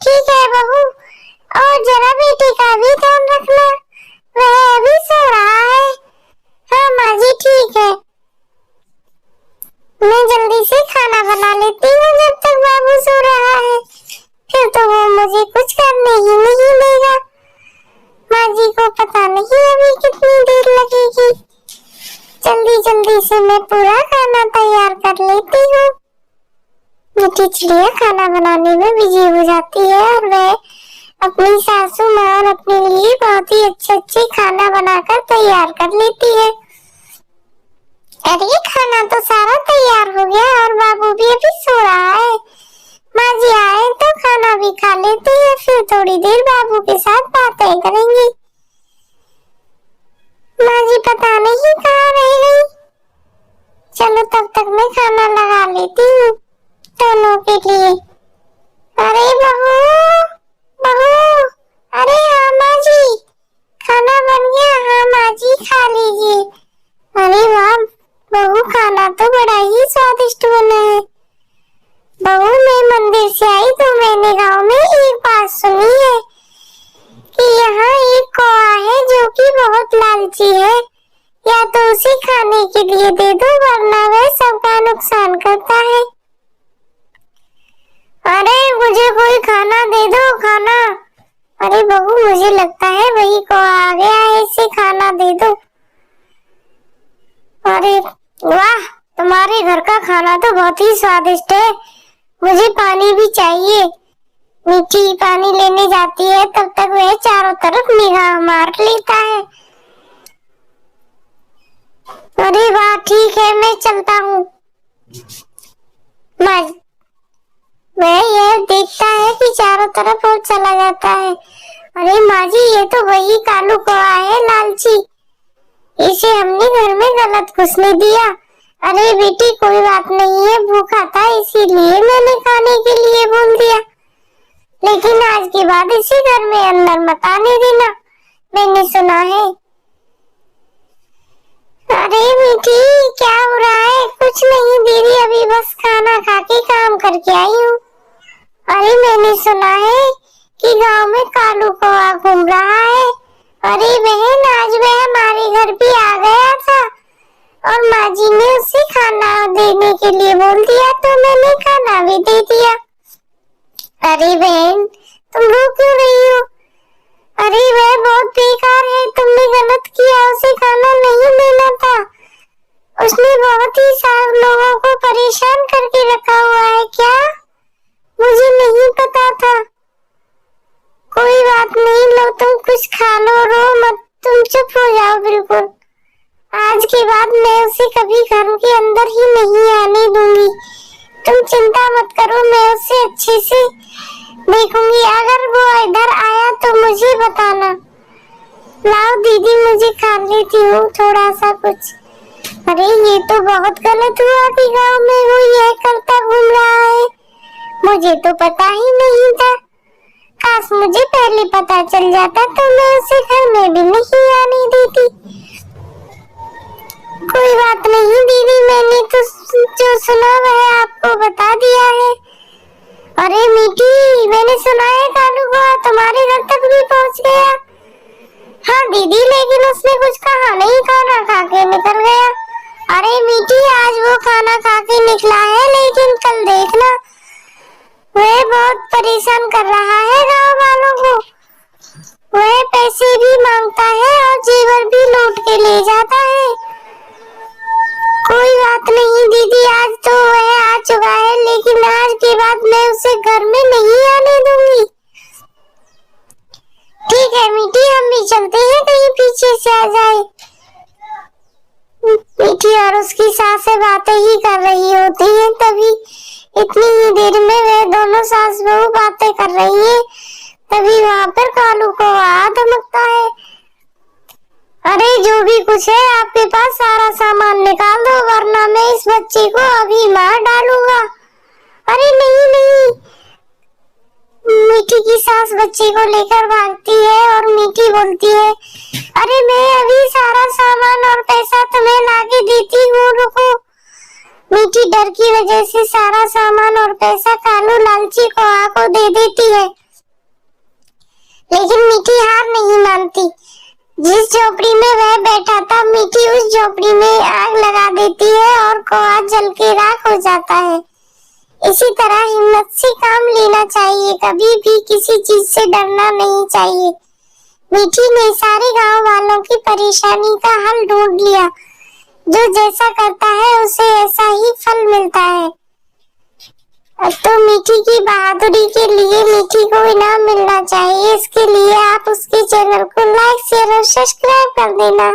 ठीक है बहू, और जरा बेटी का भी ध्यान रखना, वह अभी सो रहा है। हाँ माँ जी ठीक है, मैं जल्दी से खाना बना लेती हूँ जब तक बाबू सो रहा है, फिर तो वो मुझे कुछ करने ही नहीं देगा। माँ जी को पता नहीं अभी कितनी देर लगेगी। जल्दी जल्दी से मैं पूरा खाना तैयार कर लेती हूँ। मीठी चिड़िया खाना बनाने में बिजी हो जाती है और वह अपनी सासू माँ और अपने लिए बहुत ही अच्छे खाना बनाकर तैयार कर लेती है। अरे खाना तो सारा तैयार हो गया और बाबू भी अभी सो रहा है। माँ जी आए तो खाना भी खा लेते हैं, फिर थोड़ी देर बाबू के साथ बातें करेंगी। माँ जी पता नहीं कहाँ रह गई। चलो तब तक मैं खाना लगा लेती हूँ दोनों के लिए। अरे बहू बहू, अरे हाँ माँ जी, खाना बन गया। हाँ माँ जी खा लीजिए। अरे वाह बहू, खाना तो बड़ा ही स्वादिष्ट बना है। बहू मैं मंदिर से आई तो मैंने गांव में एक बात सुनी है कि यहाँ एक कौआ है जो कि बहुत लालची है, या तो उसे खाने के लिए दे दो वरना वह सबका नुकसान करता है। अरे मुझे कोई खाना दे दो, खाना। अरे बहू मुझे लगता है वही कौआ आ गया है, इसे खाना दे दो। अरे वाह, तुम्हारे घर का खाना तो बहुत ही स्वादिष्ट है, मुझे पानी भी चाहिए। मीठी पानी लेने जाती है तब तक वह चारों तरफ निगाह मार लेता है। अरे वाह ठीक है मैं चलता हूँ। वह यह देखता है कि चारों तरफ और चला जाता है। अरे माँ जी ये तो वही कालू कौआ है, लालची, इसे हमने घर में गलत घुसने दिया। अरे बेटी कोई बात नहीं है, भूखा था इसीलिए मैंने खाने के लिए बोल दिया, लेकिन आज के बाद इसे घर में अंदर मत आने देना, मैंने सुना है। अरे मीठी क्या हो रहा है? कुछ नहीं दीदी, अभी बस खाना खा के काम करके आई हूँ। अरे मैंने सुना है कि गांव में कालू कौआ घूम रहा है। अरे बहन आज वह हमारे घर भी आ गया था और माँ जी ने उसे खाना देने के लिए बोल दिया तो मैंने खाना भी दे दिया। अरे बहन तुम रो क्यों रही हो? अरे वह बहुत बेकार है, तुमने गलत किया, उसे खाना नहीं देना था। उसने बहुत ही सारे लोगों को परेशान करके रखा हुआ है। क्या? मुझे नहीं पता था। कोई बात नहीं, लो तुम कुछ खा लो, रो मत, तुम चुप हो जाओ बिल्कुल। आज के बाद मैं उसे कभी घर के अंदर ही नहीं आने दूंगी। तुम चिंता मत करो, मैं उसे अच्छे से देखूंगी। अगर वो इधर आया तो मुझे बताना। लाओ दीदी मुझे खा लेती हूँ थोड़ा सा कुछ। अरे ये तो बहुत गलत हुआ कि गांव में वो यह करता घूम रहा है, मुझे तो पता ही नहीं था। काश मुझे पहले पता चल जाता तो मैं उसे घर में भी नहीं आने देती। कोई बात नहीं दीदी, मैंने तो जो सुना वह आपको बता दिया है। अरे मीठी मैंने सुना है कालू कौआ तुम्हारे घर तक भी पहुंच गया। हाँ दीदी लेकिन उसने कुछ कहा नहीं, खाना खा के निकल गया। अरे मीठी आज वो खाना खा के निकला है, लेकिन कल देखना वह बहुत परेशान कर रहा है गांव वालों को। वह पैसे भी मांगता है और जेवर भी लूट के ले जाता है। कोई बात नहीं दीदी, आज तो वह आ चुका है, लेकिन आज के बाद मैं उसे घर में नहीं आने दूंगी। ठीक है मीठी, हम भी चलते हैं, कहीं पीछे से आ जाए। मीठी और उसकी सास से बातें ही कर रही होती हैं, तभी इतनी ही देर में वे दोनों सास बहू बातें कर रही हैं, तभी वहाँ पर कालू कौआ धमकता है। अरे जो भी कुछ है आपके पास सारा सामान निकाल दो वरना मैं इस बच्चे को अभी मार डालूंगा। अरे नहीं नहीं, मीठी की सास बच्चे को लेकर भागती है और मीठी बोलती है, अरे मैं अभी सारा सामान और पैसा तुम्हें लाके देती हूँ, रुको। मीठी डर की वजह से सारा सामान और पैसा कालू लालची कौआ को दे देती है। लेकिन मीठी हार नहीं मानती। जिस झोपड़ी में वह बैठा था, मीठी उस झोपड़ी में आग लगा देती है और कौआ जल के राख हो जाता है। इसी तरह हिम्मत से काम लेना चाहिए, कभी भी किसी चीज से डरना नहीं चाहिए। मीठी ने सारे गांव वालों की परेशानी का हल ढूंढ लिया। जो जैसा करता है उसे ऐसा ही फल मिलता है। तो मीठी की बहादुरी के लिए मीठी को इनाम मिलना चाहिए। इसके लिए आप उसके चैनल को लाइक, शेयर और सब्सक्राइब कर देना।